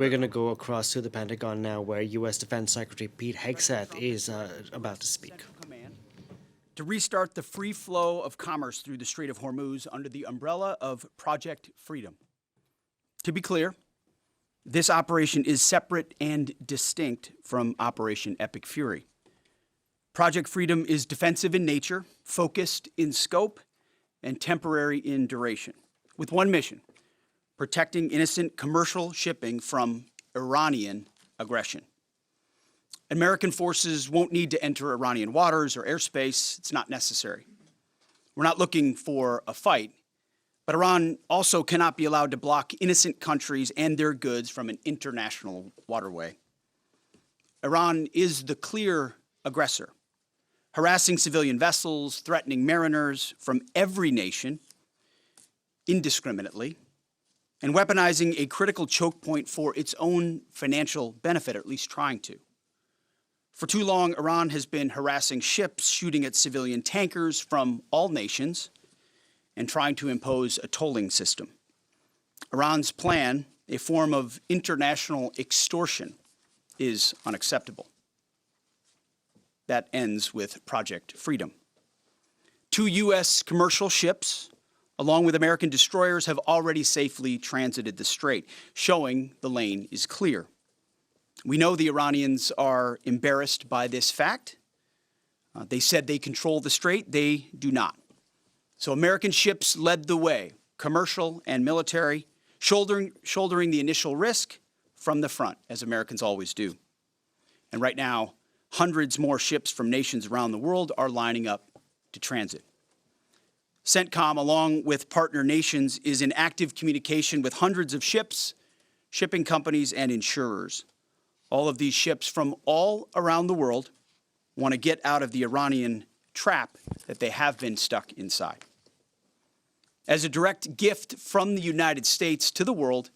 We're going to go across to the Pentagon now, where U.S. Defense Secretary Pete Hegseth is about to speak. To restart the free flow of commerce through the Strait of Hormuz under the umbrella of Project Freedom. To be clear, this operation is separate and distinct from Operation Epic Fury. Project Freedom is defensive in nature, focused in scope, and temporary in duration, with one mission: protecting innocent commercial shipping from Iranian aggression. American forces won't need to enter Iranian waters or airspace. It's not necessary. We're not looking for a fight, but Iran also cannot be allowed to block innocent countries and their goods from an international waterway. Iran is the clear aggressor, harassing civilian vessels, threatening mariners from every nation indiscriminately, and weaponizing a critical choke point for its own financial benefit, or at least trying to. For too long, Iran has been harassing ships, shooting at civilian tankers from all nations, and trying to impose a tolling system. Iran's plan, a form of international extortion, is unacceptable. That ends with Project Freedom. 2 U.S. commercial ships, along with American destroyers, have already safely transited the strait, showing the lane is clear. We know the Iranians are embarrassed by this fact. They said they control the strait. They do not. So American ships led the way, commercial and military, shouldering the initial risk from the front, as Americans always do. And right now, hundreds more ships from nations around the world are lining up to transit. CENTCOM, along with partner nations, is in active communication with hundreds of ships, shipping companies, and insurers. All of these ships from all around the world want to get out of the Iranian trap that they have been stuck inside. As a direct gift from the United States to the world,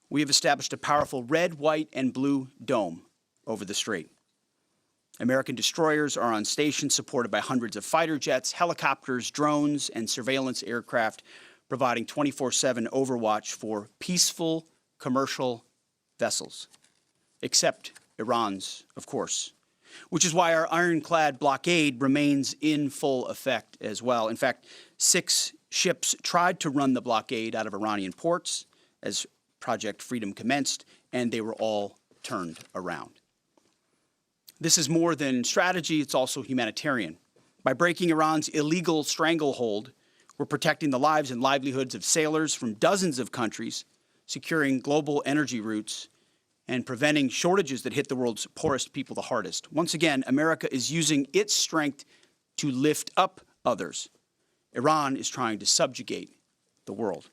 we have established a powerful red, white, and blue dome over the strait. American destroyers are on station, supported by hundreds of fighter jets, helicopters, drones, and surveillance aircraft, providing 24/7 overwatch for peaceful commercial vessels. Except Iran's, of course, which is why our ironclad blockade remains in full effect as well. In fact, 6 ships tried to run the blockade out of Iranian ports as Project Freedom commenced, and they were all turned around. This is more than strategy, it's also humanitarian. By breaking Iran's illegal stranglehold, we're protecting the lives and livelihoods of sailors from dozens of countries, securing global energy routes, and preventing shortages that hit the world's poorest people the hardest. Once again, America is using its strength to lift up others. Iran is trying to subjugate the world.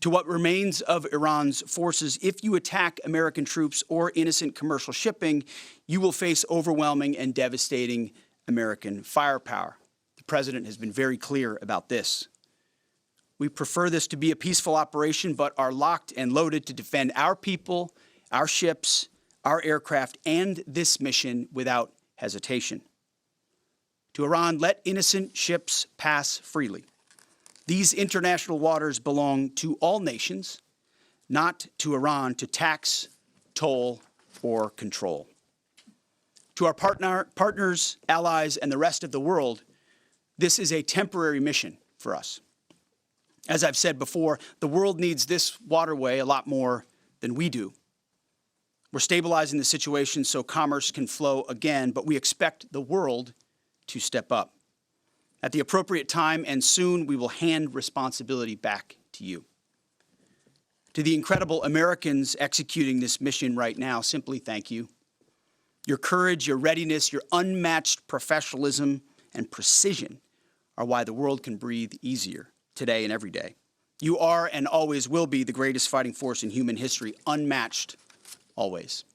To what remains of Iran's forces, if you attack American troops or innocent commercial shipping, you will face overwhelming and devastating American firepower. The president has been very clear about this. We prefer this to be a peaceful operation, but are locked and loaded to defend our people, our ships, our aircraft, and this mission without hesitation. To Iran, let innocent ships pass freely. These international waters belong to all nations, not to Iran to tax, toll, or control. To our partners, allies, and the rest of the world, this is a temporary mission for us. As I've said before, the world needs this waterway a lot more than we do. We're stabilizing the situation so commerce can flow again, but we expect the world to step up. At the appropriate time and soon, we will hand responsibility back to you. To the incredible Americans executing this mission right now, simply thank you. Your courage, your readiness, your unmatched professionalism and precision are why the world can breathe easier today and every day. You are and always will be the greatest fighting force in human history, unmatched always.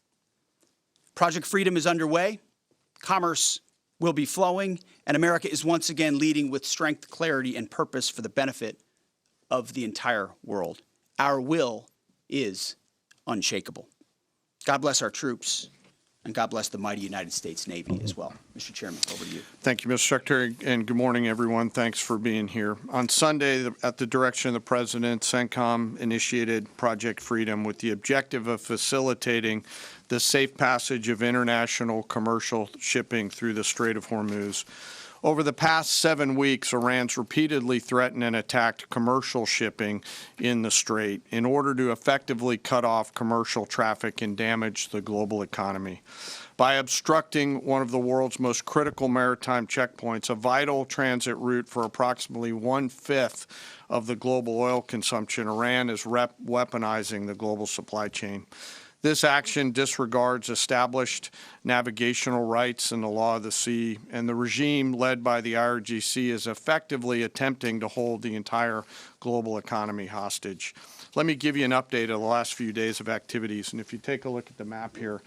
Project Freedom is underway. Commerce will be flowing, and America is once again leading with strength, clarity, and purpose for the benefit of the entire world. Our will is unshakable. God bless our troops. And God bless the mighty United States Navy as well. Mr. Chairman, over to you. Thank you, Mr. Secretary, and good morning, everyone. Thanks for being here. On Sunday, at the direction of the President, CENTCOM initiated Project Freedom with the objective of facilitating the safe passage of international commercial shipping through the Strait of Hormuz. Over the past 7 weeks, Iran's repeatedly threatened and attacked commercial shipping in the Strait in order to effectively cut off commercial traffic and damage the global economy. By obstructing one of the world's most critical maritime checkpoints, a vital transit route for approximately 1/5 of the global oil consumption, Iran is weaponizing the global supply chain. This action disregards established navigational rights and the law of the sea, and the regime led by the IRGC is effectively attempting to hold the entire global economy hostage. Let me give you an update of the last few days of activities, and if you take a look at the map here,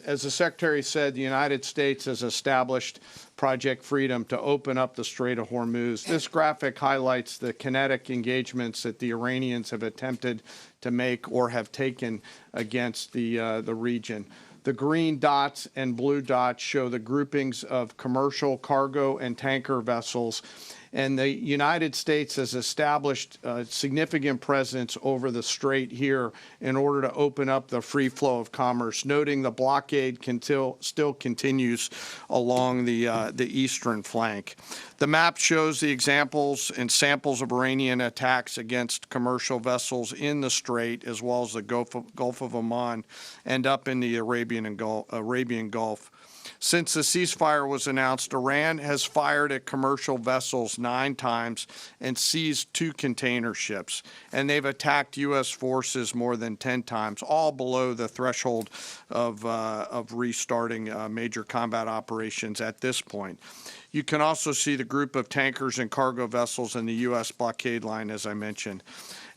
as the Secretary said, the United States has established Project Freedom to open up the Strait of Hormuz. This graphic highlights the kinetic engagements that the Iranians have attempted to make or have taken against the region. The green dots and blue dots show the groupings of commercial, cargo, and tanker vessels. And the United States has established a significant presence over the strait here in order to open up the free flow of commerce, noting the blockade still continues along the eastern flank. The map shows the examples and samples of Iranian attacks against commercial vessels in the strait, as well as the Gulf of Oman and up in the Arabian Gulf. Since the ceasefire was announced, Iran has fired at commercial vessels 9 times and seized 2 container ships, and they've attacked U.S. forces more than 10 times, all below the threshold of restarting major combat operations at this point. You can also see the group of tankers and cargo vessels in the U.S. blockade line, as I mentioned.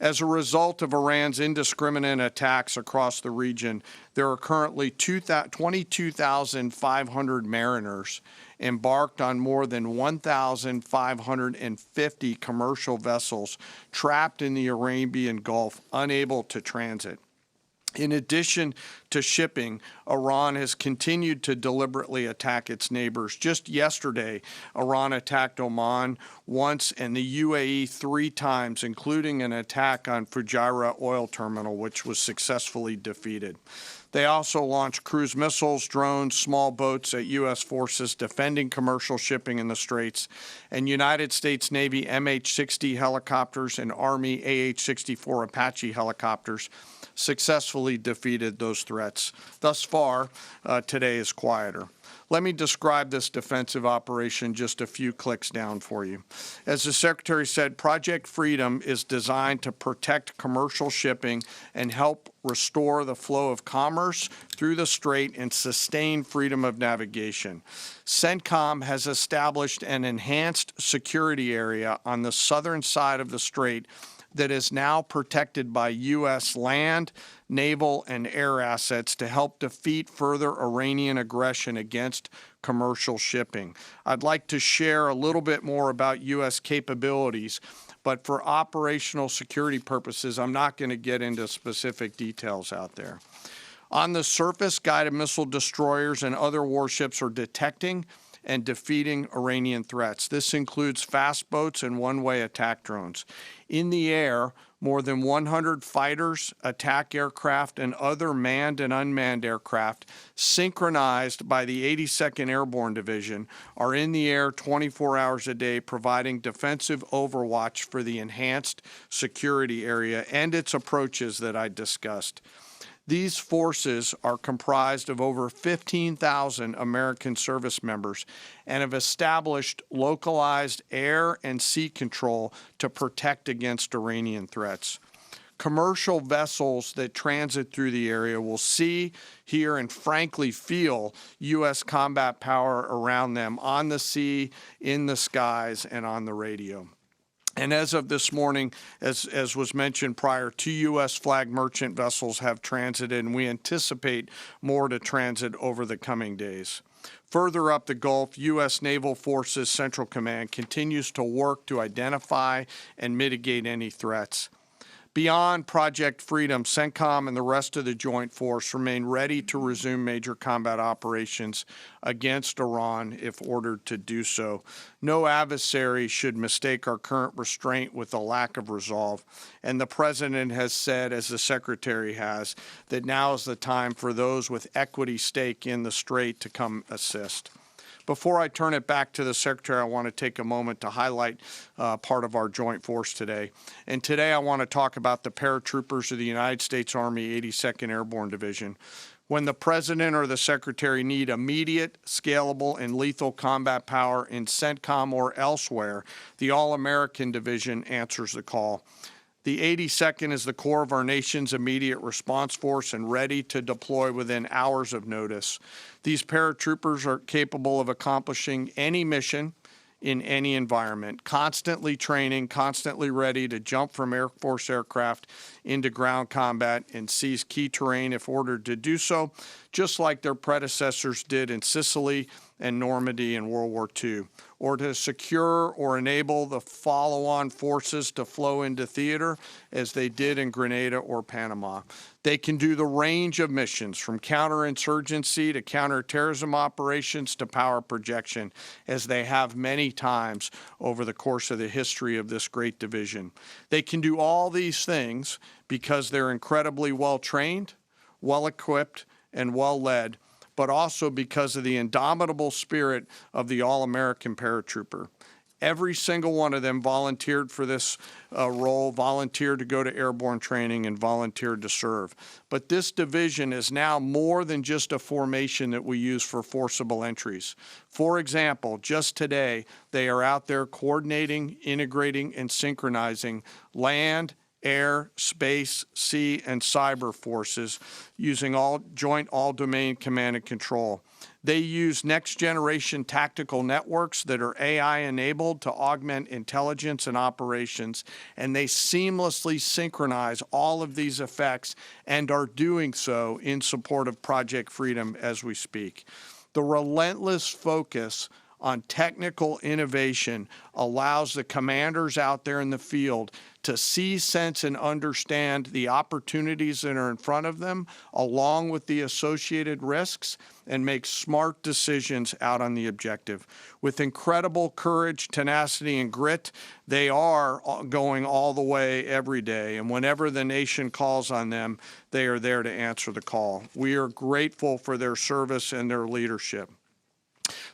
As a result of Iran's indiscriminate attacks across the region, there are currently 22,500 mariners embarked on more than 1,550 commercial vessels trapped in the Arabian Gulf, unable to transit. In addition to shipping, Iran has continued to deliberately attack its neighbors. Just yesterday, Iran attacked Oman once and the UAE 3 times, including an attack on Fujairah oil terminal, which was successfully defeated. They also launched cruise missiles, drones, small boats at U.S. forces defending commercial shipping in the Straits, and United States Navy MH-60 helicopters and Army AH-64 Apache helicopters successfully defeated those threats. Thus far, today is quieter. Let me describe this defensive operation just a few clicks down for you. As the Secretary said, Project Freedom is designed to protect commercial shipping and help restore the flow of commerce through the strait and sustain freedom of navigation. CENTCOM has established an enhanced security area on the southern side of the strait that is now protected by U.S. land, naval, and air assets to help defeat further Iranian aggression against commercial shipping. I'd like to share a little bit more about U.S. capabilities, but for operational security purposes, I'm not going to get into specific details out there. On the surface, guided missile destroyers and other warships are detecting and defeating Iranian threats. This includes fast boats and one-way attack drones. In the air, more than 100 fighters, attack aircraft, and other manned and unmanned aircraft, synchronized by the 82nd Airborne Division, are in the air 24 hours a day, providing defensive overwatch for the enhanced security area and its approaches that I discussed. These forces are comprised of over 15,000 American service members and have established localized air and sea control to protect against Iranian threats. Commercial vessels that transit through the area will see, hear, and frankly feel U.S. combat power around them on the sea, in the skies, and on the radio. And as of this morning, as was mentioned prior, 2 U.S. flag merchant vessels have transited, and we anticipate more to transit over the coming days. Further up the Gulf, U.S. Naval Forces Central Command continues to work to identify and mitigate any threats. Beyond Project Freedom, CENTCOM and the rest of the Joint Force remain ready to resume major combat operations against Iran if ordered to do so. No adversary should mistake our current restraint with a lack of resolve. And the President has said, as the Secretary has, that now is the time for those with equity stake in the Strait to come assist. Before I turn it back to the Secretary, I want to take a moment to highlight part of our joint force today. And today I want to talk about the paratroopers of the United States Army 82nd Airborne Division. When the President or the Secretary need immediate, scalable, and lethal combat power in CENTCOM or elsewhere, the All-American Division answers the call. The 82nd is the core of our nation's immediate response force and ready to deploy within hours of notice. These paratroopers are capable of accomplishing any mission in any environment, constantly training, constantly ready to jump from Air Force aircraft into ground combat and seize key terrain if ordered to do so, just like their predecessors did in Sicily and Normandy in World War II, or to secure or enable the follow-on forces to flow into theater as they did in Grenada or Panama. They can do the range of missions from counterinsurgency to counterterrorism operations to power projection, as they have many times over the course of the history of this great division. They can do all these things because they're incredibly well-trained, well-equipped, and well-led, but also because of the indomitable spirit of the All-American paratrooper. Every single one of them volunteered for this role, volunteered to go to airborne training, and volunteered to serve. But this division is now more than just a formation that we use for forcible entries. For example, just today, they are out there coordinating, integrating, and synchronizing land, air, space, sea, and cyber forces using joint all-domain command and control. They use next-generation tactical networks that are AI-enabled to augment intelligence and operations, and they seamlessly synchronize all of these effects and are doing so in support of Project Freedom as we speak. The relentless focus on technical innovation allows the commanders out there in the field to see, sense, and understand the opportunities that are in front of them, along with the associated risks, and make smart decisions out on the objective. With incredible courage, tenacity, and grit, they are going all the way every day, and whenever the nation calls on them, they are there to answer the call. We are grateful for their service and their leadership.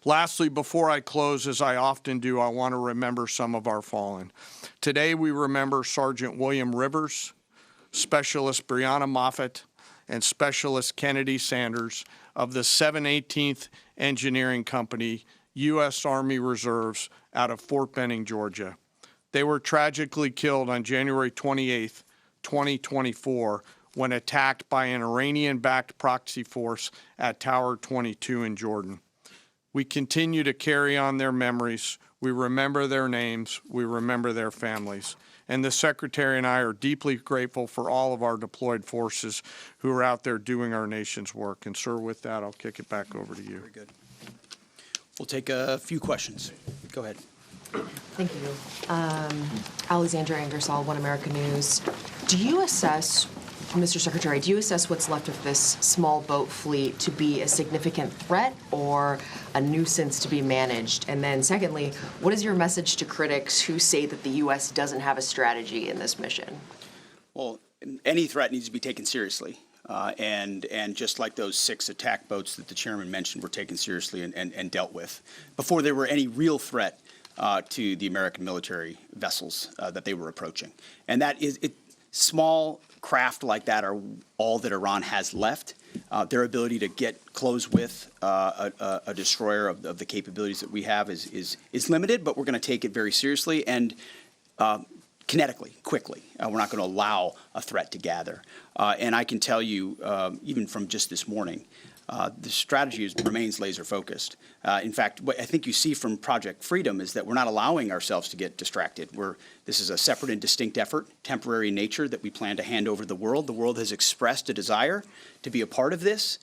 Lastly, before I close, as I often do, I want to remember some of our fallen. Today, we remember Sergeant William Rivers, Specialist Brianna Moffett, and Specialist Kennedy Sanders of the 718th Engineering Company, U.S. Army Reserves, out of Fort Benning, Georgia. They were tragically killed on January 28, 2024, when attacked by an Iranian-backed proxy force at Tower 22 in Jordan. We continue to carry on their memories. We remember their names. We remember their families. And the Secretary and I are deeply grateful for all of our deployed forces who are out there doing our nation's work. And, sir, with that, I'll kick it back over to you. Very good. We'll take a few questions. Go ahead. Thank you. Alexandra Ingersoll, One America News. Do you assess, Mr. Secretary, do you assess what's left of this small boat fleet to be a significant threat or a nuisance to be managed? And then secondly, what is your message to critics who say that the U.S. doesn't have a strategy in this mission? Well, any threat needs to be taken seriously. And just like those 6 attack boats that the chairman mentioned were taken seriously and dealt with before there were any real threat to the American military vessels that they were approaching. And that is it. Small craft like that are all that Iran has left. Their ability to get close with a destroyer of the capabilities that we have is limited, but we're going to take it very seriously and kinetically, quickly. We're not going to allow a threat to gather. And I can tell you, even from just this morning, the strategy remains laser focused. In fact, what I think you see from Project Freedom is that we're not allowing ourselves to get distracted. This is a separate and distinct effort, temporary in nature, that we plan to hand over to the world. The world has expressed a desire to be a part of this.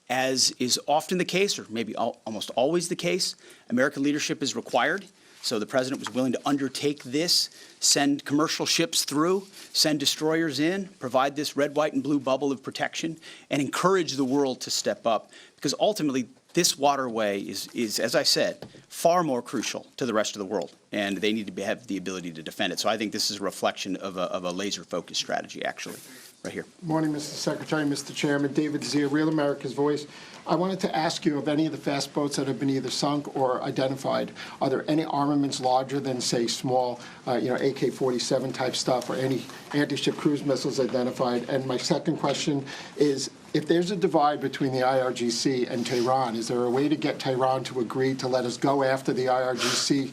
As is often the case, or maybe almost always the case, American leadership is required So the president was willing to undertake this, send commercial ships through, send destroyers in, provide this red, white, and blue bubble of protection, and encourage the world to step up. Because ultimately, this waterway is, as I said, far more crucial to the rest of the world, and they need to have the ability to defend it. So I think this is a reflection of a laser-focused strategy, actually, right here. Morning, Mr. Secretary, Mr. Chairman. David Zia, Real America's Voice. I wanted to ask you of any of the fast boats that have been either sunk or identified, are there any armaments larger than, say, small, AK-47 type stuff, or any anti-ship cruise missiles identified? And my second question is, if there's a divide between the IRGC and Tehran, is there a way to get Tehran to agree to let us go after the IRGC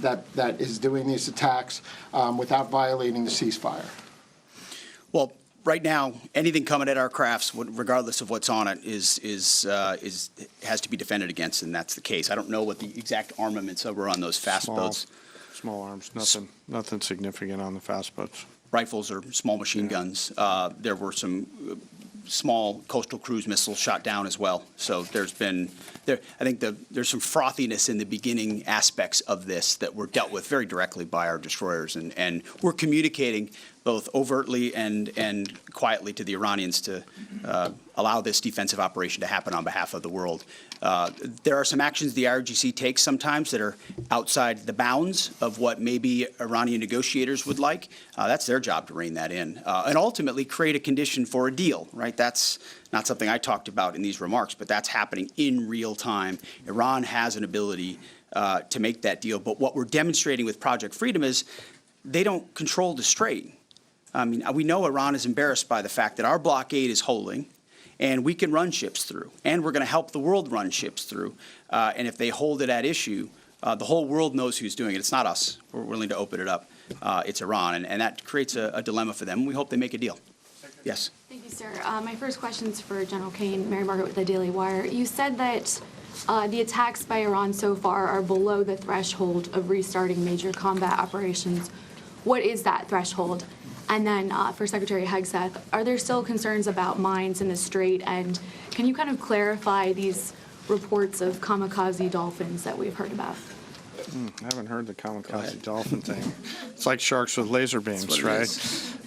that is doing these attacks without violating the ceasefire? Well, right now, anything coming at our crafts, regardless of what's on it, has to be defended against, and that's the case. I don't know what the exact armaments were on those fast boats. Small arms, nothing significant on the fast boats. Rifles or small machine guns. There were some small coastal cruise missiles shot down as well. So there's been, I think there's some frothiness in the beginning aspects of this that were dealt with very directly by our destroyers, and we're communicating both overtly and quietly to the Iranians to allow this defensive operation to happen on behalf of the world. There are some actions the IRGC takes sometimes that are outside the bounds of what maybe Iranian negotiators would like. That's their job to rein that in and ultimately create a condition for a deal, right? That's not something I talked about in these remarks, but that's happening in real time. Iran has an ability to make that deal. But what we're demonstrating with Project Freedom is they don't control the strait. I mean, we know Iran is embarrassed by the fact that our blockade is holding, and we can run ships through, and we're going to help the world run ships through. And if they hold it at issue, the whole world knows who's doing it. It's not us. We're willing to open it up. It's Iran, and that creates a dilemma for them. We hope they make a deal. Yes. Thank you, sir. My first question is for General Kane. Mary Margaret with the Daily Wire. You said that the attacks by Iran so far are below the threshold of restarting major combat operations. What is that threshold? And then for Secretary Hegseth, are there still concerns about mines in the Strait? And can you kind of clarify these reports of kamikaze dolphins that we've heard about? I haven't heard the kamikaze dolphin thing. It's like sharks with laser beams, right?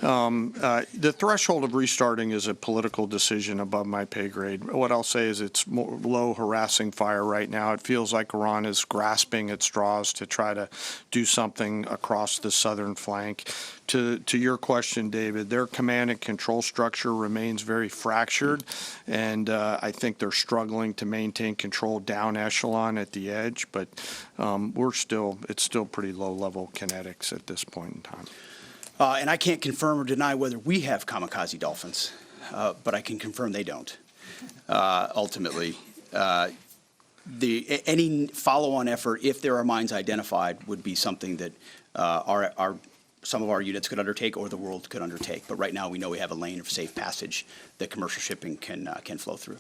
The threshold of restarting is a political decision above my pay grade. What I'll say is it's low harassing fire right now. It feels like Iran is grasping at straws to try to do something across the southern flank. To your question, David, their command and control structure remains very fractured, and I think they're struggling to maintain control down echelon at the edge, but it's still pretty low-level kinetics at this point in time. And I can't confirm or deny whether we have kamikaze dolphins, but I can confirm they don't. Ultimately, any follow-on effort, if there are mines identified, would be something that some of our units could undertake or the world could undertake. But right now we know we have a lane of safe passage that commercial shipping can flow through.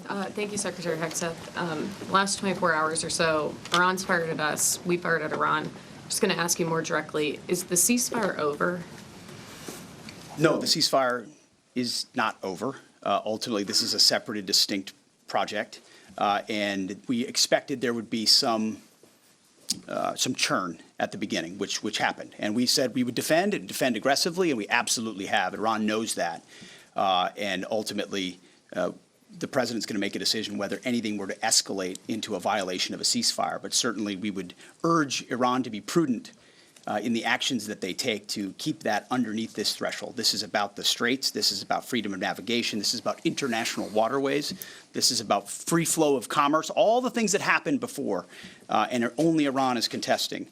Thank you, Secretary Hegseth. Last 24 hours or so, Iran's fired at us, we fired at Iran. Just going to ask you more directly, is the ceasefire over? No, the ceasefire is not over. Ultimately, this is a separate and distinct project, and we expected there would be some churn at the beginning, which happened. And we said we would defend and defend aggressively, and we absolutely have. Iran knows that. And ultimately, the president's going to make a decision whether anything were to escalate into a violation of a ceasefire. But certainly we would urge Iran to be prudent in the actions that they take to keep that underneath this threshold. This is about the straits. This is about freedom of navigation. This is about international waterways. This is about free flow of commerce, all the things that happened before, and only Iran is contesting.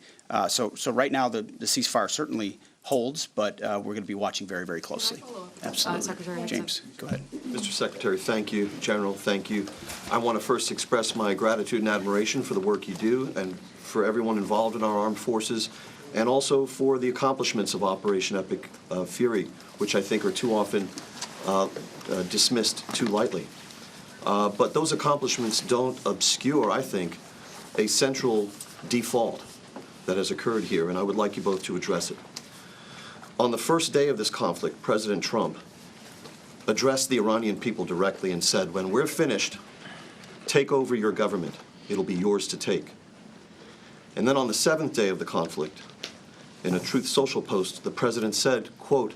So right now the ceasefire certainly holds, but we're going to be watching very, very closely. Absolutely. Secretary James, go ahead. Mr. Secretary, thank you. General, thank you. I want to first express my gratitude and admiration for the work you do and for everyone involved in our armed forces, and also for the accomplishments of Operation Epic Fury, which I think are too often dismissed too lightly. But those accomplishments don't obscure, I think, a central default that has occurred here, and I would like you both to address it. On the first day of this conflict, President Trump addressed the Iranian people directly and said, when we're finished, take over your government. It'll be yours to take. And then on the 7th day of the conflict, in a Truth Social post, the president said, quote,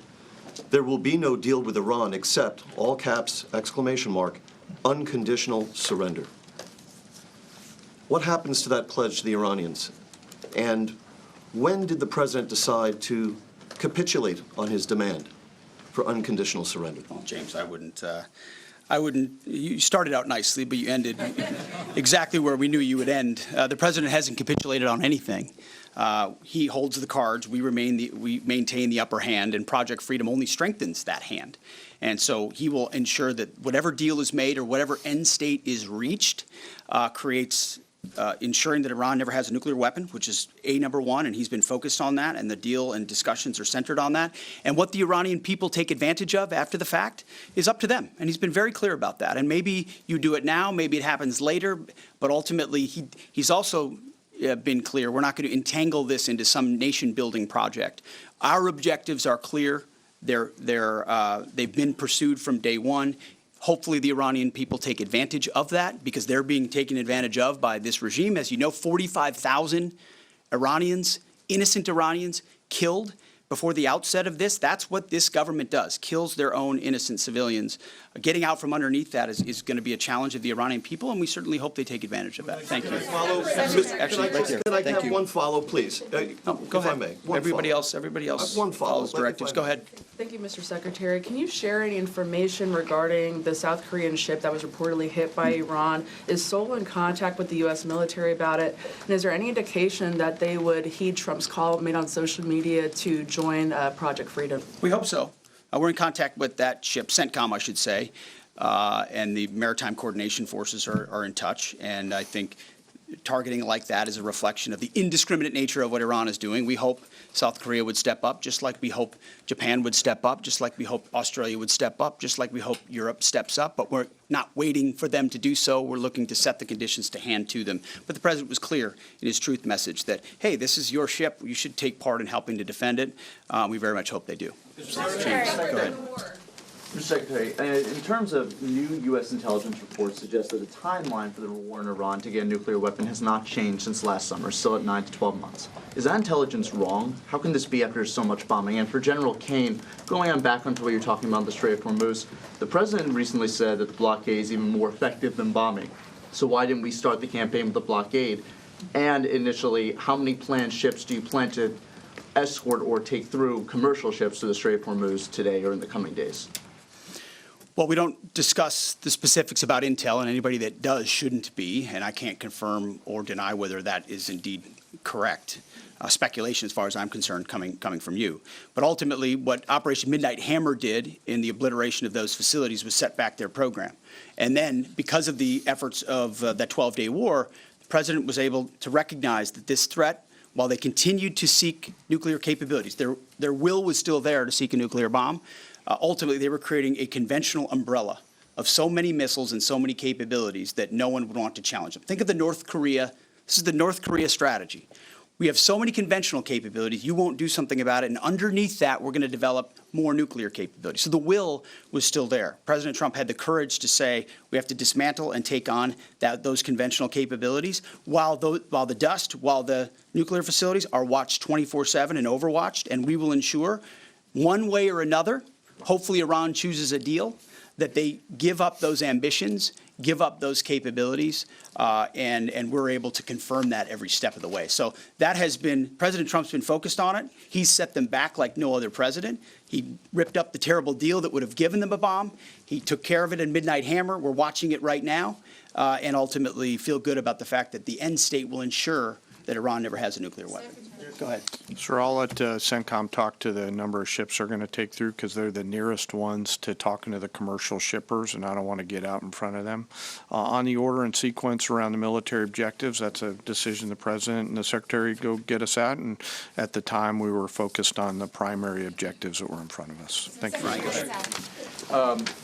"There will be no deal with Iran except, all caps, exclamation mark, unconditional surrender." What happens to that pledge to the Iranians? And when did the president decide to capitulate on his demand for unconditional surrender? Well, James, I wouldn't, you started out nicely, but you ended exactly where we knew you would end. The president hasn't capitulated on anything. He holds the cards. We maintain the upper hand, and Project Freedom only strengthens that hand. And so he will ensure that whatever deal is made or whatever end state is reached creates ensuring that Iran never has a nuclear weapon, which is number one, and he's been focused on that, and the deal and discussions are centered on that. And what the Iranian people take advantage of after the fact is up to them, and he's been very clear about that. And maybe you do it now, maybe it happens later, but ultimately he's also been clear, we're not going to entangle this into some nation-building project. Our objectives are clear. They've been pursued from day one. Hopefully the Iranian people take advantage of that because they're being taken advantage of by this regime. As you know, 45,000 Iranians, innocent Iranians, killed before the outset of this. That's what this government does, kills their own innocent civilians. Getting out from underneath that is going to be a challenge of the Iranian people, and we certainly hope they take advantage of that. Thank you. Can I have one follow, please? Go ahead. If I may. Everybody else one follow. follows directives. Go ahead. Thank you, Mr. Secretary. Can you share any information regarding the South Korean ship that was reportedly hit by Iran? Is Seoul in contact with the U.S. military about it? And is there any indication that they would heed Trump's call made on social media to join Project Freedom? We hope so. We're in contact with that ship, CENTCOM, I should say, and the Maritime Coordination Forces are in touch. And I think targeting like that is a reflection of the indiscriminate nature of what Iran is doing. We hope South Korea would step up, just like we hope Japan would step up, just like we hope Australia would step up, just like we hope Europe steps up. But we're not waiting for them to do so. We're looking to set the conditions to hand to them. But the president was clear in his truth message that, hey, this is your ship. You should take part in helping to defend it. We very much hope they do. James, go ahead. Mr. Secretary, in terms of new U.S. intelligence reports suggest that the timeline for the war in Iran to get a nuclear weapon has not changed since last summer, still at 9 to 12 months. Is that intelligence wrong? How can this be after so much bombing? And for General Kane, going on back onto what you're talking about, the Strait of Hormuz, the president recently said that the blockade is even more effective than bombing. So why didn't we start the campaign with the blockade? And initially, how many planned ships do you plan to escort or take through commercial ships to the Strait of Hormuz today or in the coming days? Well, we don't discuss the specifics about intel, and anybody that does shouldn't be, and I can't confirm or deny whether that is indeed correct. Speculation, as far as I'm concerned, coming from you. But ultimately, what Operation Midnight Hammer did in the obliteration of those facilities was set back their program. And then, because of the efforts of that 12-day war, the president was able to recognize that this threat, while they continued to seek nuclear capabilities, their will was still there to seek a nuclear bomb. Ultimately, they were creating a conventional umbrella of so many missiles and so many capabilities that no one would want to challenge them. Think of the North Korea. This is the North Korea strategy. We have so many conventional capabilities, you won't do something about it, and underneath that, we're going to develop more nuclear capabilities. So the will was still there. President Trump had the courage to say we have to dismantle and take on those conventional capabilities while the nuclear facilities are watched 24/7 and overwatched, and we will ensure one way or another, hopefully Iran chooses a deal, that they give up those ambitions, give up those capabilities, and we're able to confirm that every step of the way. So that has been, President Trump's been focused on it. He's set them back like no other president. He ripped up the terrible deal that would have given them a bomb. He took care of it in Midnight Hammer. We're watching it right now, and ultimately feel good about the fact that the end state will ensure that Iran never has a nuclear weapon. Go ahead. Sir, I'll let CENTCOM talk to the number of ships they're going to take through because they're the nearest ones to talking to the commercial shippers, and I don't want to get out in front of them. On the order and sequence around the military objectives, that's a decision the President and the Secretary go get us at, and at the time we were focused on the primary objectives that were in front of us. Thank you.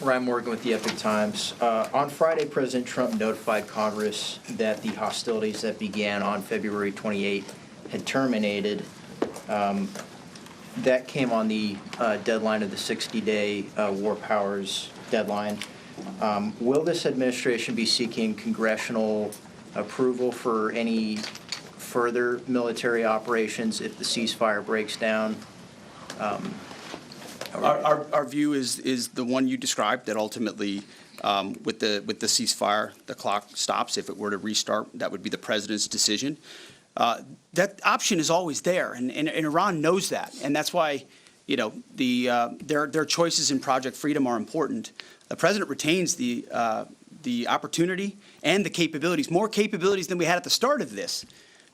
Ryan Morgan with the Epic Times. On Friday, President Trump notified Congress that the hostilities that began on February 28 had terminated. That came on the deadline of the 60-day war powers deadline. Will this administration be seeking congressional approval for any further military operations if the ceasefire breaks down? Our view is the one you described, that ultimately, with the ceasefire, the clock stops. If it were to restart, that would be the president's decision. That option is always there, and Iran knows that, and that's why, you know, their choices in Project Freedom are important. The president retains the opportunity and the capabilities, more capabilities than we had at the start of this,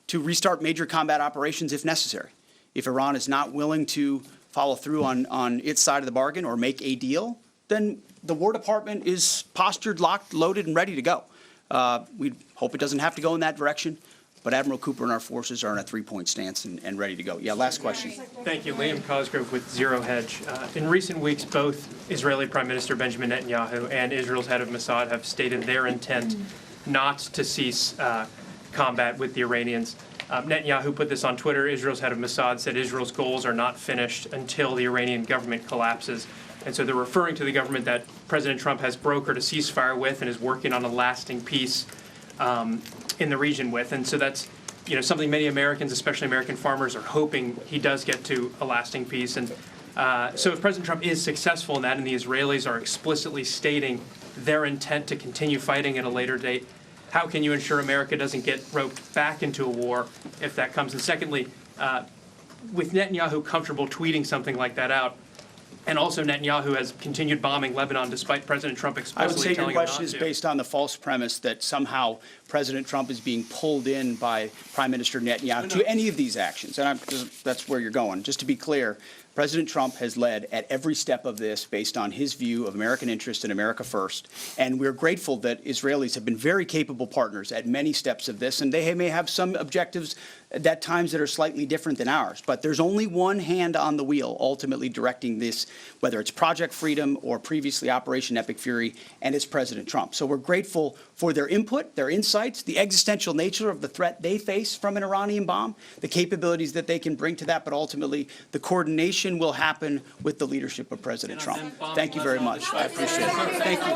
to restart major combat operations if necessary. If Iran is not willing to follow through on its side of the bargain or make a deal, then the War Department is postured, locked, loaded, and ready to go. We hope it doesn't have to go in that direction, but Admiral Cooper and our forces are in a three-point stance and ready to go. Yeah, last question. Thank you. Liam Cosgrove with Zero Hedge. In recent weeks, both Israeli Prime Minister Benjamin Netanyahu and Israel's head of Mossad have stated their intent not to cease combat with the Iranians. Netanyahu put this on Twitter. Israel's head of Mossad said Israel's goals are not finished until the Iranian government collapses. And so they're referring to the government that President Trump has brokered a ceasefire with and is working on a lasting peace in the region with. And so that's, you know, something many Americans, especially American farmers, are hoping he does get to a lasting peace. And so if President Trump is successful in that and the Israelis are explicitly stating their intent to continue fighting at a later date, how can you ensure America doesn't get roped back into a war if that comes? And secondly, with Netanyahu comfortable tweeting something like that out, and also Netanyahu has continued bombing Lebanon despite President Trump I would explicitly say your telling him not question is to. based on the false premise that somehow President Trump is being pulled in by Prime Minister Netanyahu to any of these actions. And that's where you're going. Just to be clear, President Trump has led at every step of this based on his view of American interest and America first. And we're grateful that Israelis have been very capable partners at many steps of this. And they may have some objectives at times that are slightly different than ours. But there's only one hand on the wheel ultimately directing this, whether it's Project Freedom or previously Operation Epic Fury, and it's President Trump. So we're grateful for their input, their insights, the existential nature of the threat they face from an Iranian bomb, the capabilities that they can bring to that, but ultimately the coordination will happen with the leadership of President Trump. Thank you very much. I appreciate it. Thank you.